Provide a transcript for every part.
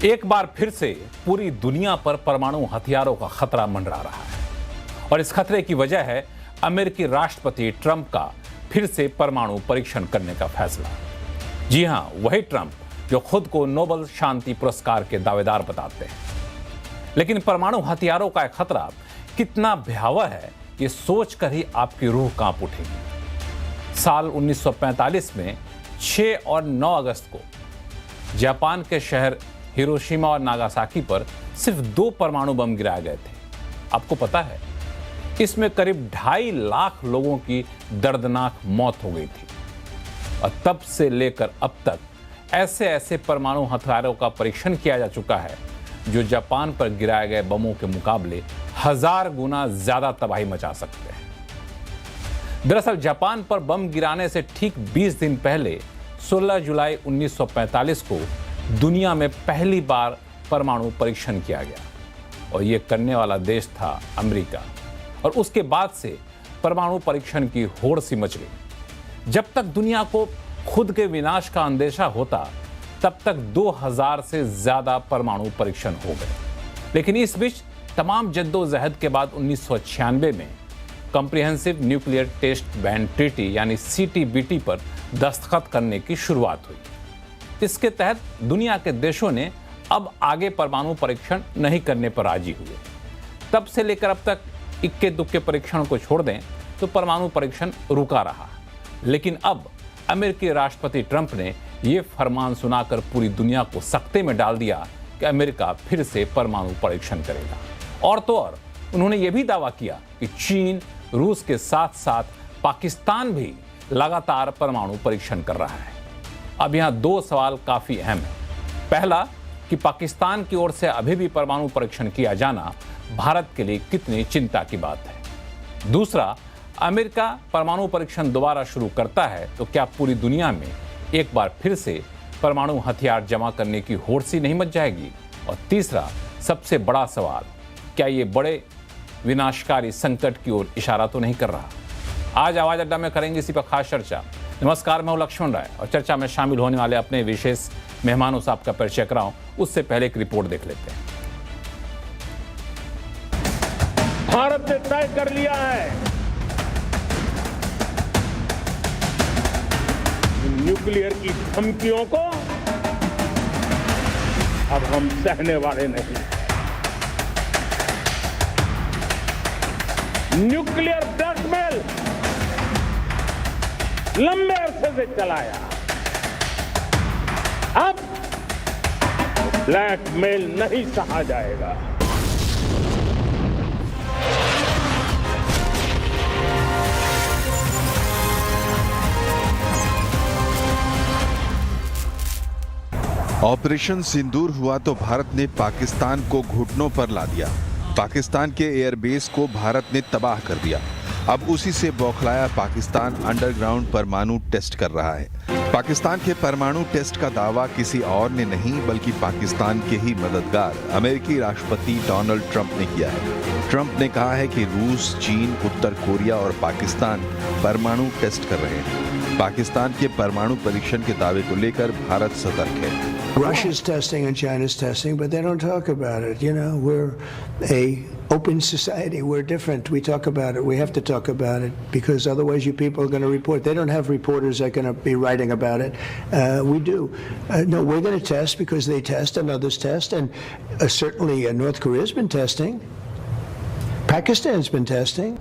एक बार फिर से पूरी दुनिया पर परमाणु हथियारों का खतरा मंडरा रहा है और इस खतरे की वजह है अमेरिकी राष्ट्रपति ट्रंप का फिर से परमाणु परीक्षण करने का फैसला। जी हां, वही ट्रंप जो खुद को नोबेल शांति पुरस्कार के दावेदार बताते हैं। लेकिन परमाणु हथियारों का खतरा कितना भयावह है, ये सोचकर ही आपकी रूह कांप उठेगी। साल 1945 में 6 और 9 अगस्त को जापान के शहर हिरोशिमा और नागासाकी पर सिर्फ 2 परमाणु बम गिराए गए थे। आपको पता है, इसमें करीब 2.5 लाख लोगों की दर्दनाक मौत हो गई थी और तब से लेकर अब तक ऐसे ऐसे परमाणु हथियारों का परीक्षण किया जा चुका है जो जापान पर गिराए गए बमों के मुकाबले 1000 गुना ज्यादा तबाही मचा सकते हैं। दरअसल जापान पर बम गिराने से ठीक 20 दिन पहले 16 जुलाई 1945 को दुनिया में पहली बार परमाणु परीक्षण किया गया और यह करने वाला देश था अमेरिका। और उसके बाद से परमाणु परीक्षण की होड़ सी मच गई। जब तक दुनिया को खुद के विनाश का अंदेशा होता, तब तक 2000 से ज्यादा परमाणु परीक्षण हो गए। लेकिन इस बीच तमाम जद्दोजहद के बाद 1996 में comprehensive nuclear test ban treaty यानी CTBT पर दस्तखत करने की शुरुआत हुई। इसके तहत दुनिया के देशों ने अब आगे परमाणु परीक्षण नहीं करने पर राजी हुए। तब से लेकर अब तक इक्के दुक्के परीक्षण को छोड़ दें तो परमाणु परीक्षण रुका रहा। लेकिन अब अमेरिकी राष्ट्रपति ट्रंप ने यह फरमान सुनाकर पूरी दुनिया को सकते में डाल दिया कि अमेरिका फिर से परमाणु परीक्षण करेगा। और तो और उन्होंने यह भी दावा किया कि चीन, रूस के साथ साथ पाकिस्तान भी लगातार परमाणु परीक्षण कर रहा है। अब यहां 2 सवाल काफी अहम है। पहला कि पाकिस्तान की ओर से अभी भी परमाणु परीक्षण किया जाना भारत के लिए कितनी चिंता की बात है। दूसरा, अमेरिका परमाणु परीक्षण दोबारा शुरू करता है तो क्या पूरी दुनिया में एक बार फिर से परमाणु हथियार जमा करने की होड़ सी नहीं मच जाएगी। और तीसरा, सबसे बड़ा सवाल, क्या ये बड़े विनाशकारी संकट की ओर इशारा तो नहीं कर रहा। आज आवाज अड्डा में करेंगे इसी पर खास चर्चा। नमस्कार, मैं हूं लक्ष्मण राय और चर्चा में शामिल होने वाले अपने विशेष मेहमानों से आपका परिचय कराऊं उससे पहले एक रिपोर्ट देख लेते हैं। भारत ने तय कर लिया है न्यूक्लियर की धमकियों को अब हम सहने वाले नहीं। न्यूक्लियर ब्लैकमेल लंबे अरसे से चलाया, अब ब्लैकमेल नहीं सहा जाएगा। ऑपरेशन सिंदूर हुआ तो भारत ने पाकिस्तान को घुटनों पर ला दिया। पाकिस्तान के एयरबेस को भारत ने तबाह कर दिया। अब उसी से बौखलाया पाकिस्तान अंडरग्राउंड परमाणु टेस्ट कर रहा है। पाकिस्तान के परमाणु टेस्ट का दावा किसी और ने नहीं बल्कि पाकिस्तान के ही मददगार अमेरिकी राष्ट्रपति डोनाल्ड ट्रंप ने किया है। ट्रंप ने कहा है कि रूस, चीन, उत्तर कोरिया और पाकिस्तान परमाणु टेस्ट कर रहे हैं। पाकिस्तान के परमाणु परीक्षण के दावे को लेकर भारत सतर्क है। Russia's testing and China's testing, but they don't talk about it. You know, we're a open society. We're different. We talk about it. We have to talk about it because otherwise you people are going to report. They don't have reporters that are going to be writing about it. We do. No, we're going to test because they test and others test. And certainly North Korea's been testing. Pakistan's been testing.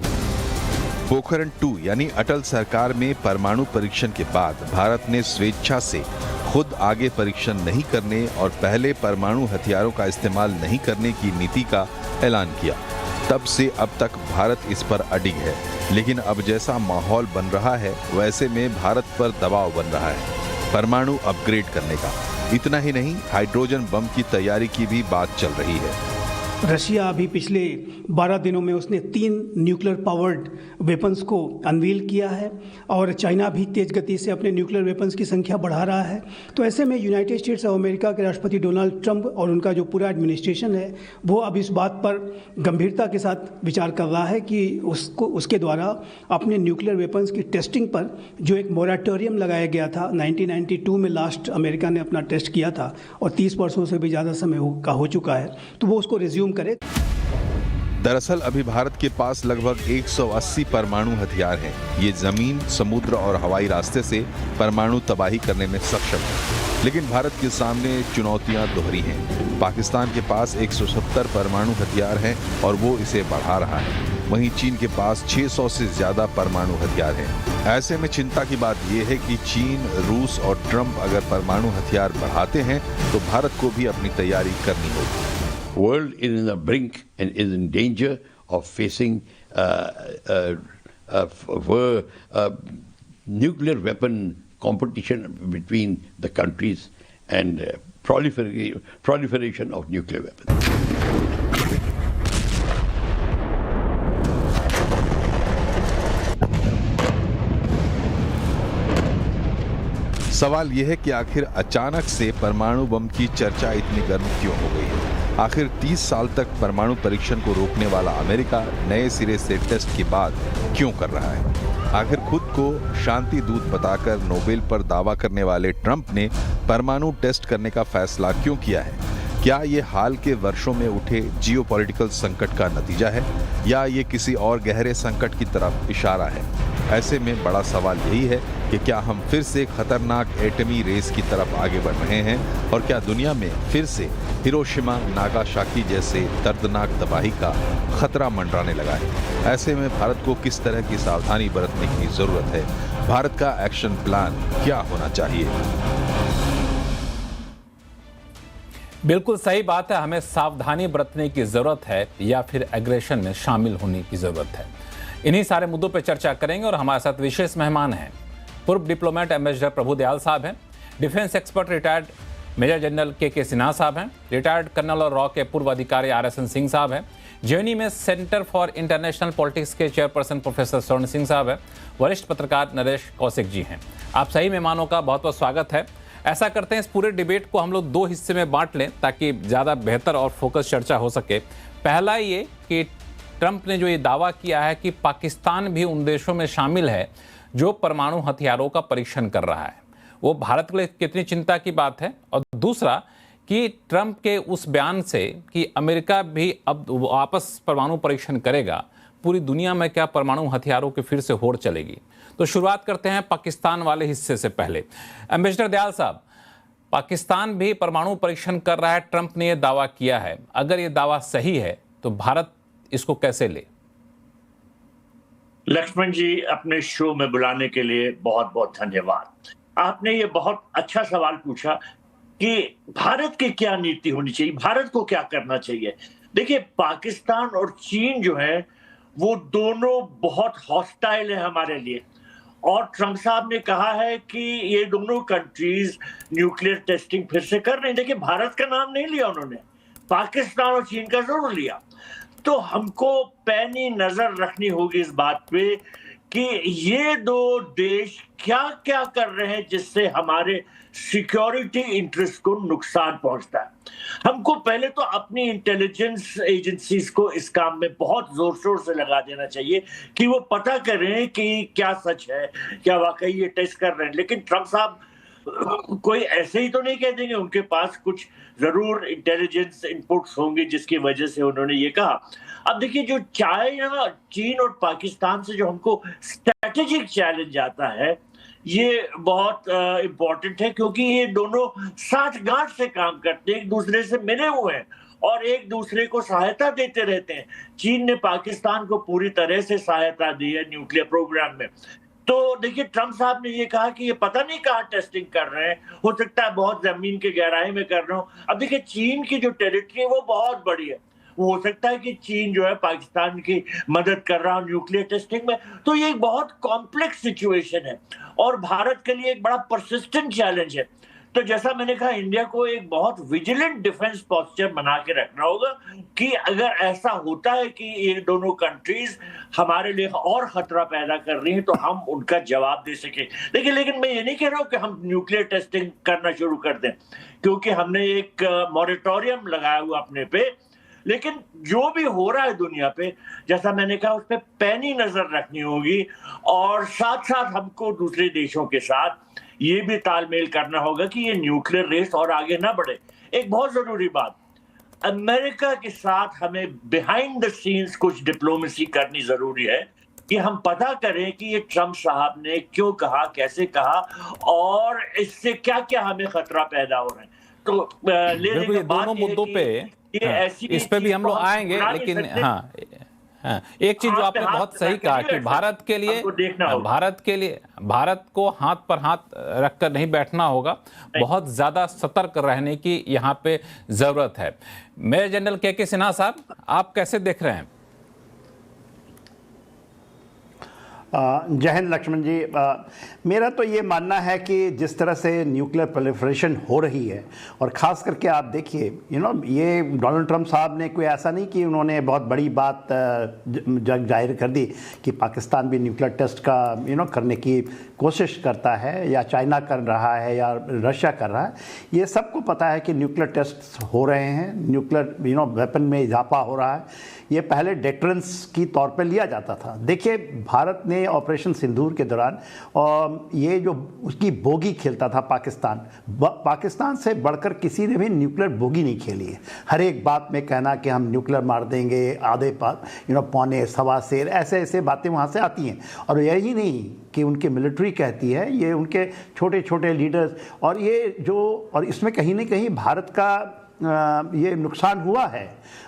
Pokhran 2 यानी अटल सरकार में परमाणु परीक्षण के बाद भारत ने स्वेच्छा से खुद आगे परीक्षण नहीं करने और पहले परमाणु हथियारों का इस्तेमाल नहीं करने की नीति का ऐलान किया। तब से अब तक भारत इस पर अडिग है। लेकिन अब जैसा माहौल बन रहा है वैसे में भारत पर दबाव बन रहा है परमाणु अपग्रेड करने का। इतना ही नहीं, हाइड्रोजन बम की तैयारी की भी बात चल रही है। रशिया अभी पिछले 12 दिनों में उसने 3 न्यूक्लियर पावर्ड वेपन्स को अनवील किया है और चाइना भी तेज़ गति से अपने न्यूक्लियर वेपन्स की संख्या बढ़ा रहा है। तो ऐसे में यूनाइटेड स्टेट्स ऑफ अमेरिका के राष्ट्रपति डोनाल्ड ट्रंप और उनका जो पूरा एडमिनिस्ट्रेशन है वो अब इस बात पर गंभीरता के साथ विचार कर रहा है कि उसके द्वारा अपने न्यूक्लियर वेपन्स की टेस्टिंग पर जो एक मोरेटोरियम लगाया गया था, 1992 में लास्ट अमेरिका ने अपना टेस्ट किया था और 30 वर्षों से भी ज़्यादा समय का हो चुका है, तो वो उसको रिज्यूम करे। दरअसल अभी भारत के पास लगभग 180 परमाणु हथियार हैं। ये जमीन, समुद्र और हवाई रास्ते से परमाणु तबाही करने में सक्षम है। लेकिन भारत के सामने चुनौतियां दोहरी हैं। पाकिस्तान के पास 170 परमाणु हथियार हैं और वो इसे बढ़ा रहा है। वहीं चीन के पास 600 से ज्यादा परमाणु हथियार हैं। ऐसे में चिंता की बात यह है कि चीन, रूस और ट्रंप अगर परमाणु हथियार बढ़ाते हैं तो भारत को भी अपनी तैयारी करनी होगी। World is in the brink and is in danger of facing nuclear weapon competition between the countries and proliferation of nuclear weapons. सवाल यह है कि आखिर अचानक से परमाणु बम की चर्चा इतनी गर्म क्यों हो गई है? आखिर 30 साल तक परमाणु परीक्षण को रोकने वाला अमेरिका नए सिरे से टेस्ट के बाद क्यों कर रहा है? आखिर खुद को शांति दूत बताकर नोबेल पर दावा करने वाले ट्रंप ने परमाणु टेस्ट करने का फैसला क्यों किया है? क्या ये हाल के वर्षों में उठे जियोपॉलिटिकल संकट का नतीजा है या ये किसी और गहरे संकट की तरफ इशारा है? ऐसे में बड़ा सवाल यही है कि क्या हम फिर से खतरनाक एटमी रेस की तरफ आगे बढ़ रहे हैं और क्या दुनिया में फिर से हिरोशिमा, नागासाकी जैसे दर्दनाक तबाही का खतरा मंडराने लगा है? ऐसे में भारत को किस तरह की सावधानी बरतने की जरूरत है? भारत का एक्शन प्लान क्या होना चाहिए? बिल्कुल सही बात है। हमें सावधानी बरतने की जरूरत है या फिर एग्रेशन में शामिल होने की जरूरत है। इन्हीं सारे मुद्दों पर चर्चा करेंगे और हमारे साथ विशेष मेहमान हैं। पूर्व डिप्लोमेट एम्बेसडर प्रभु दयाल साहब हैं, defence expert retired major general K Sinha साहब हैं, रिटायर्ड कर्नल और रॉ के पूर्व अधिकारी RSN सिंह साहब हैं, जेएनयू में सेंटर फॉर इंटरनेशनल पॉलिटिक्स के चेयरपर्सन प्रोफेसर स्वर्ण सिंह साहब हैं, वरिष्ठ पत्रकार नरेश कौशिक जी हैं। आप सही मेहमानों का बहुत बहुत स्वागत है। ऐसा करते हैं, इस पूरे डिबेट को हम लोग 2 हिस्से में बांट लें ताकि ज़्यादा बेहतर और फोकस चर्चा हो सके। पहला ये कि ट्रंप ने जो ये दावा किया है कि पाकिस्तान भी उन देशों में शामिल है जो परमाणु हथियारों का परीक्षण कर रहा है, वो भारत के लिए कितनी चिंता की बात है। और दूसरा कि ट्रंप के उस बयान से कि अमेरिका भी अब वापस परमाणु परीक्षण करेगा, पूरी दुनिया में क्या परमाणु हथियारों की फिर से होड़ चलेगी। तो शुरुआत करते हैं पाकिस्तान वाले हिस्से से। पहले एम्बेसडर दयाल साहब, पाकिस्तान भी परमाणु परीक्षण कर रहा है, ट्रंप ने यह दावा किया है। अगर ये दावा सही है तो भारत इसको कैसे ले? लक्ष्मण जी, अपने शो में बुलाने के लिए बहुत बहुत धन्यवाद। आपने ये बहुत अच्छा सवाल पूछा कि भारत की क्या नीति होनी चाहिए, भारत को क्या करना चाहिए। देखिए, पाकिस्तान और चीन जो है वो दोनों बहुत हॉस्टाइल है हमारे लिए, और ट्रंप साहब ने कहा है कि ये दोनों कंट्रीज न्यूक्लियर टेस्टिंग फिर से कर रहे हैं। देखिए, भारत का नाम नहीं लिया उन्होंने, पाकिस्तान और चीन का जरूर लिया। तो हमको पैनी नजर रखनी होगी इस बात पे कि ये 2 देश क्या क्या कर रहे हैं जिससे हमारे सिक्योरिटी इंटरेस्ट को नुकसान पहुंचता है। हमको पहले तो अपनी इंटेलिजेंस एजेंसीज को इस काम में बहुत जोर शोर से लगा देना चाहिए कि वो पता करें कि क्या सच है, क्या वाकई ये टेस्ट कर रहे हैं। लेकिन ट्रंप साहब कोई ऐसे ही तो नहीं कह देंगे, उनके पास कुछ जरूर इंटेलिजेंस इनपुट्स होंगे जिसकी वजह से उन्होंने ये कहा। अब देखिए, जो चाइना, चीन और पाकिस्तान से जो हमको स्ट्रेटेजिक चैलेंज आता है, ये बहुत इंपॉर्टेंट है, क्योंकि ये दोनों साठगांठ से काम करते हैं, एक दूसरे से मिले हुए हैं और एक दूसरे को सहायता देते रहते हैं। चीन ने पाकिस्तान को पूरी तरह से सहायता दी है न्यूक्लियर प्रोग्राम में। तो देखिए, ट्रंप साहब ने ये कहा कि ये पता नहीं कहाँ टेस्टिंग कर रहे हैं, हो सकता है बहुत जमीन के गहराई में कर रहे हो। अब देखिए, चीन की जो टेरिटरी है वो बहुत बड़ी है, वो हो सकता है कि चीन जो है पाकिस्तान की मदद कर रहा हो न्यूक्लियर टेस्टिंग में। तो ये एक बहुत कॉम्प्लेक्स सिचुएशन है और भारत के लिए एक बड़ा परसिस्टेंट चैलेंज है। तो जैसा मैंने कहा, इंडिया को एक बहुत विजिलेंट डिफेंस पोस्चर बना के रखना होगा कि अगर ऐसा होता है कि ये दोनों कंट्रीज हमारे लिए और खतरा पैदा कर रही हैं तो हम उनका जवाब दे सके। लेकिन मैं ये नहीं कह रहा हूं कि हम न्यूक्लियर टेस्टिंग करना शुरू कर दें, क्योंकि हमने एक मॉरेटोरियम लगाया हुआ अपने पे। लेकिन जो भी हो रहा है दुनिया पे, जैसा मैंने कहा, उस पर पैनी नजर रखनी होगी और साथ साथ हमको दूसरे देशों के साथ ये भी तालमेल करना होगा कि ये न्यूक्लियर रेस और आगे ना बढ़े। एक बहुत जरूरी बात, अमेरिका के साथ हमें बिहाइंड द सीन्स कुछ डिप्लोमेसी करनी जरूरी है कि हम पता करें कि ये ट्रंप साहब ने क्यों कहा, कैसे कहा और इससे क्या क्या हमें खतरा पैदा हो रहा है। तो बिल्कुल, ये दोनों मुद्दों पे इस पे भी हम लोग आएंगे, लेकिन हाँ, एक चीज जो आपने बहुत सही कहा कि भारत को हाथ पर हाथ रखकर नहीं बैठना होगा, बहुत ज्यादा सतर्क रहने की यहाँ पे जरूरत है। मेजर जनरल के सिन्हा साहब, आप कैसे देख रहे हैं? जय हिंद लक्ष्मण जी। मेरा तो ये मानना है कि जिस तरह से न्यूक्लियर प्रोलिफरेशन हो रही है, और ख़ास करके आप देखिए ये डोनाल्ड ट्रंप साहब ने कोई ऐसा नहीं कि उन्होंने बहुत बड़ी बात जग जाहिर कर दी कि पाकिस्तान भी न्यूक्लियर टेस्ट का करने की कोशिश करता है, या चाइना कर रहा है या रशिया कर रहा है। ये सबको पता है कि न्यूक्लियर टेस्ट हो रहे हैं, न्यूक्लियर वेपन में इजाफा हो रहा है। ये पहले डेटरेंस की तौर पे लिया जाता था। देखिए, भारत ने ऑपरेशन सिंदूर के दौरान ये जो उसकी बोगी खेलता था पाकिस्तान से बढ़कर किसी ने भी न्यूक्लियर बोगी नहीं खेली है। हर एक बात में कहना कि हम न्यूक्लियर मार देंगे, आधे पौने सवा सेर, ऐसे बातें वहाँ से आती हैं। और यही नहीं कि उनकी मिलिट्री कहती है, ये उनके छोटे छोटे लीडर्स, और इसमें कहीं ना कहीं भारत का ये नुकसान हुआ है।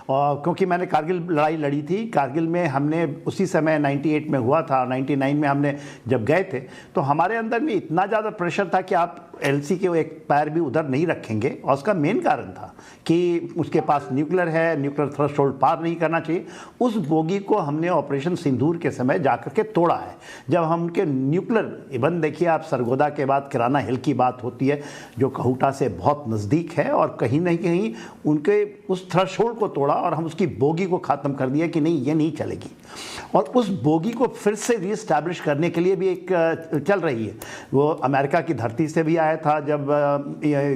क्योंकि मैंने कारगिल लड़ाई लड़ी थी, कारगिल में हमने उसी समय 98 में हुआ था, 99 में हमने जब गए थे तो हमारे अंदर में इतना ज़्यादा प्रेशर था कि आप एलसी के एक पैर भी उधर नहीं रखेंगे। और उसका मेन कारण था कि उसके पास न्यूक्लियर है, न्यूक्लियर थ्रेशोल्ड पार नहीं करना चाहिए। उस बोगी को हमने ऑपरेशन सिंदूर के समय जाकर के तोड़ा है। जब हम उनके न्यूक्लियर इवन देखिए, आप सरगोदा के बाद किराना हिल की बात होती है जो कहूटा से बहुत नज़दीक है, और कहीं ना कहीं उनके उस थ्रेशोल्ड को तोड़ा और हम उसकी बोगी को ख़त्म कर दिया कि नहीं, ये नहीं चलेगी। और उस बोगी को फिर से रीस्टैब्लिश करने के लिए भी एक चल रही है। वो अमेरिका की धरती से भी आया था, जब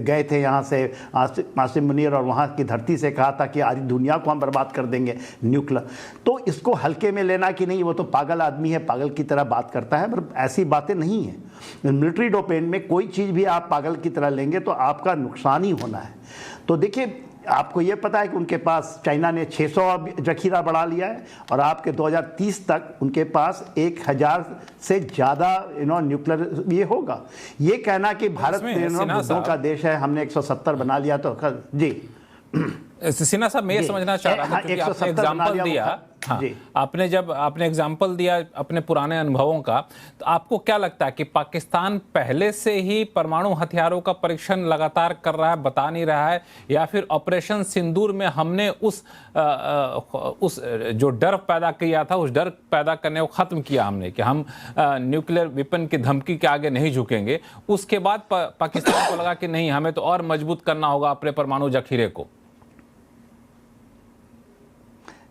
गए थे यहाँ से आसिम मुनीर, और वहाँ की धरती से कहा था कि आधी दुनिया को हम बर्बाद कर देंगे न्यूक्लियर। तो इसको हल्के में लेना कि नहीं, वो तो पागल आदमी है, पागल की तरह बात करता है, पर ऐसी बातें नहीं है। मिलिट्री डोमेन में कोई चीज़ भी आप पागल की तरह लेंगे तो आपका नुकसान ही होना है। तो देखिए, आपको ये पता है कि उनके पास चाइना ने 600 जखीरा बढ़ा लिया है, और आपके 2030 तक उनके पास 1000 से ज़्यादा न्यूक्लियर ये होगा। ये कहना कि भारत बुद्धों का देश है, हमने 170 बना लिया, तो जी सिन्हा साहब, मैं ये समझना चाह रहा था क्योंकि आपने एग्जाम्पल दिया, आपने एग्जाम्पल दिया अपने पुराने अनुभवों का, तो आपको क्या लगता है कि पाकिस्तान पहले से ही परमाणु हथियारों का परीक्षण लगातार कर रहा है, बता नहीं रहा है, या फिर ऑपरेशन सिंदूर में हमने उस जो डर पैदा किया था, उस डर पैदा करने को खत्म किया हमने कि हम न्यूक्लियर वेपन की धमकी के आगे नहीं झुकेंगे, उसके बाद पाकिस्तान को लगा कि नहीं, हमें तो और मजबूत करना होगा अपने परमाणु जखीरे को?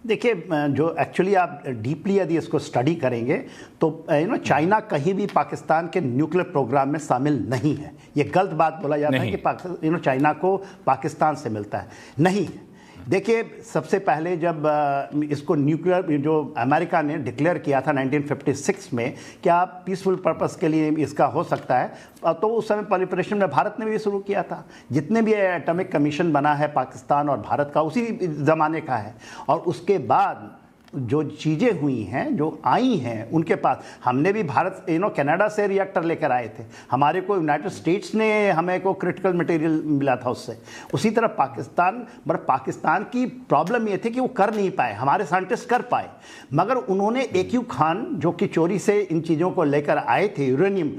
देखिए, जो एक्चुअली आप डीपली यदि इसको स्टडी करेंगे तो चाइना कहीं भी पाकिस्तान के न्यूक्लियर प्रोग्राम में शामिल नहीं है। ये गलत बात बोला जाता है कि चाइना को पाकिस्तान से मिलता है, नहीं। देखिए, सबसे पहले जब इसको न्यूक्लियर जो अमेरिका ने डिक्लेयर किया था 1956 में, क्या पीसफुल पर्पस के लिए इसका हो सकता है, तो उस समय प्रोलिफरेशन में भारत ने भी शुरू किया था। जितने भी एटॉमिक कमीशन बना है पाकिस्तान और भारत का उसी ज़माने का है। और उसके बाद जो चीज़ें हुई हैं, जो आई हैं उनके पास, हमने भी भारत कनाडा से रिएक्टर लेकर आए थे, हमारे को यूनाइटेड स्टेट्स ने हमें को क्रिटिकल मटेरियल मिला था उससे। उसी तरह पाकिस्तान की प्रॉब्लम ये थी कि वो कर नहीं पाए, हमारे साइंटिस्ट कर पाए, मगर उन्होंने AQ खान जो कि चोरी से इन चीज़ों को लेकर आए थे, यूरेनियम,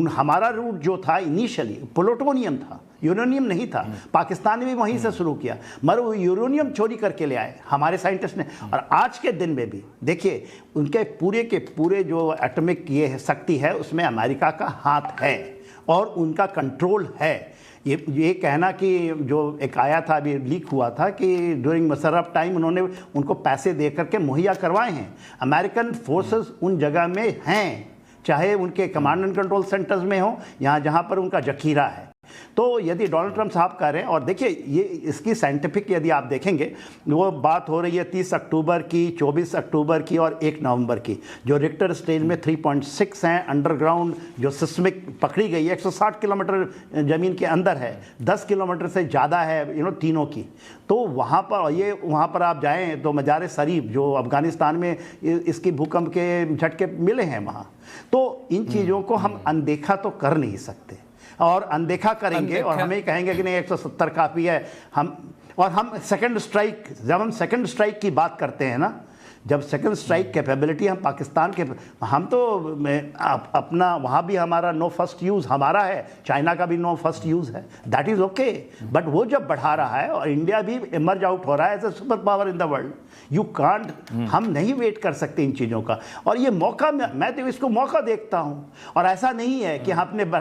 हमारा रूट जो था इनिशियली प्लूटोनियम था, यूरेनियम नहीं था। पाकिस्तान ने भी वहीं से शुरू किया, मगर वो यूरेनियम चोरी करके ले आए हमारे साइंटिस्ट ने। और आज के दिन में भी देखिए, उनके पूरे के पूरे जो एटॉमिक ये शक्ति है उसमें अमेरिका का हाथ है। और उनका कंट्रोल है। ये कहना कि जो एक आया था, अभी लीक हुआ था कि ड्यूरिंग मुशर्रफ टाइम उन्होंने उनको पैसे दे करके मुहैया करवाए हैं। अमेरिकन फोर्सेस उन जगह में हैं, चाहे उनके कमांड एंड कंट्रोल सेंटर्स में हो या जहां पर उनका जखीरा है। तो यदि डोनाल्ड ट्रंप साहब कह रहे हैं, और देखिए ये इसकी साइंटिफिक यदि आप देखेंगे, वो बात हो रही है 30 अक्टूबर की, 24 अक्टूबर की और 1 नवंबर की, जो रिक्टर स्केल में 3.6 हैं। अंडरग्राउंड जो सिस्मिक पकड़ी गई है 160 किलोमीटर ज़मीन के अंदर है, 10 किलोमीटर से ज़्यादा है तीनों की। तो वहाँ पर आप जाएं तो मजार शरीफ जो अफगानिस्तान में इसकी भूकंप के झटके मिले हैं वहाँ। तो इन चीज़ों को हम अनदेखा तो कर नहीं सकते, और अनदेखा करेंगे और हमें कहेंगे कि नहीं 170 काफ़ी है। जब हम सेकंड स्ट्राइक की बात करते हैं ना, जब सेकंड स्ट्राइक कैपेबिलिटी हम पाकिस्तान के, हम तो अपना वहाँ भी हमारा नो फर्स्ट यूज़ हमारा है, चाइना का भी नो फर्स्ट यूज़ है, दैट इज़ ओके। बट वो जब बढ़ा रहा है और इंडिया भी इमर्ज आउट हो रहा है as a super power in the world, you can't, हम नहीं वेट कर सकते इन चीज़ों का। और ये मौका, मैं तो इसको मौका देखता हूँ। और ऐसा नहीं है कि आपने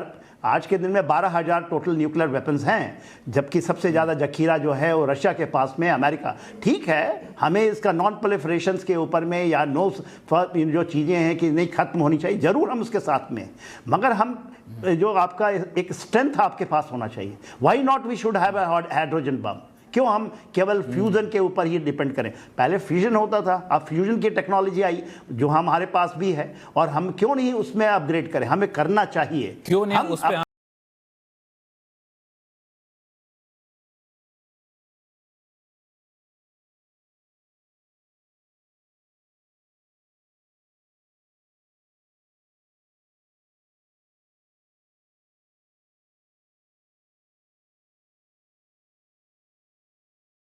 आज के दिन में 12,000 टोटल न्यूक्लियर वेपन्स हैं, जबकि सबसे ज़्यादा जखीरा जो है वो रशिया के पास में, अमेरिका। ठीक है, हमें इसका नॉन प्रोलिफरेशंस के ऊपर में या नो जो चीज़ें हैं कि नहीं ख़त्म होनी चाहिए, ज़रूर हम उसके साथ में, मगर हम जो आपका एक स्ट्रेंथ आपके पास होना चाहिए। Why not we should have a hydrogen bomb? क्यों हम केवल फ्यूजन के ऊपर ही डिपेंड करें? पहले फ्यूजन होता था, अब फ्यूजन की टेक्नोलॉजी आई जो हमारे पास भी है, और हम क्यों नहीं उसमें अपग्रेड करें? हमें करना चाहिए। क्यों नहीं उस पे